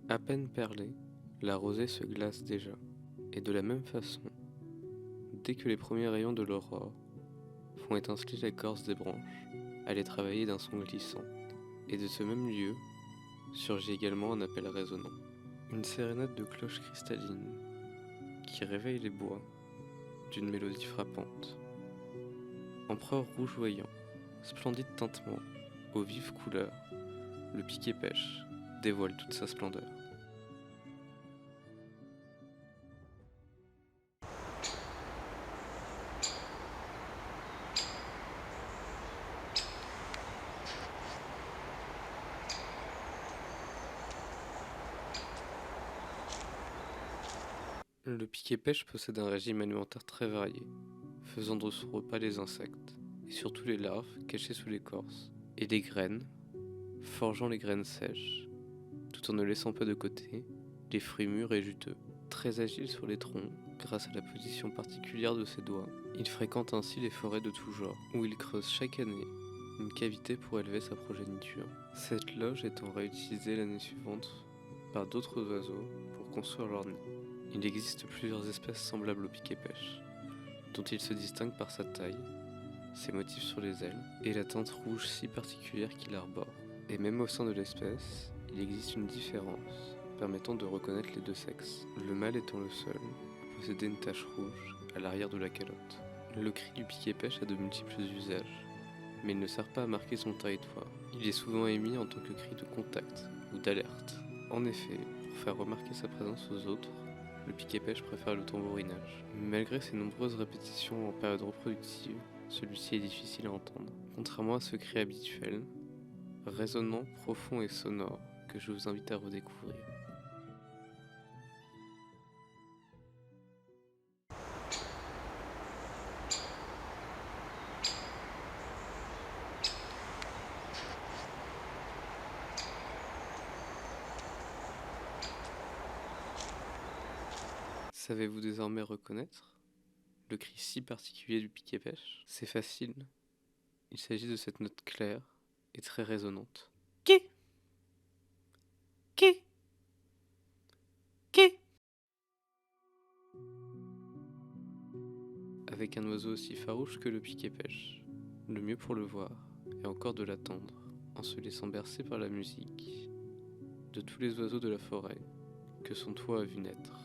À peine perlée, la rosée se glace déjà, et de la même façon, dès que les premiers rayons de l'aurore font étinceler l'écorce des branches, elle est travaillée d'un son glissant, et de ce même lieu surgit également un appel résonnant, une sérénade de cloches cristallines qui réveille les bois d'une mélodie frappante. Empereur rougeoyant, splendide tintement, aux vives couleurs, le piquet-pêche dévoile toute sa splendeur. Le piquet-pêche possède un régime alimentaire très varié, faisant de son repas les insectes, et surtout les larves cachées sous l'écorce, et les graines, forgeant les graines sèches, tout en ne laissant pas de côté les fruits mûrs et juteux. Très agile sur les troncs, grâce à la position particulière de ses doigts, il fréquente ainsi les forêts de tout genre, où il creuse chaque année une cavité pour élever sa progéniture. Cette loge étant réutilisée l'année suivante par d'autres oiseaux pour construire leur nid. Il existe plusieurs espèces semblables au piquet-pêche, dont il se distingue par sa taille, ses motifs sur les ailes et la teinte rouge si particulière qu'il arbore. Et même au sein de l'espèce, il existe une différence permettant de reconnaître les deux sexes, le mâle étant le seul à posséder une tache rouge à l'arrière de la calotte. Le cri du piquet-pêche a de multiples usages, mais il ne sert pas à marquer son territoire. Il est souvent émis en tant que cri de contact ou d'alerte. En effet, pour faire remarquer sa présence aux autres, le piquet-pêche préfère le tambourinage. Malgré ses nombreuses répétitions en période reproductive, celui-ci est difficile à entendre. Contrairement à ce cri habituel, résonnant, profond et sonore, que je vous invite à redécouvrir. Savez-vous désormais reconnaître le cri si particulier du piquet-pêche? C'est facile, il s'agit de cette note claire et très résonnante. Qui? Qui? Qui? Avec un oiseau aussi farouche que le piquet-pêche, le mieux pour le voir est encore de l'attendre, en se laissant bercer par la musique de tous les oiseaux de la forêt que son toit a vu naître.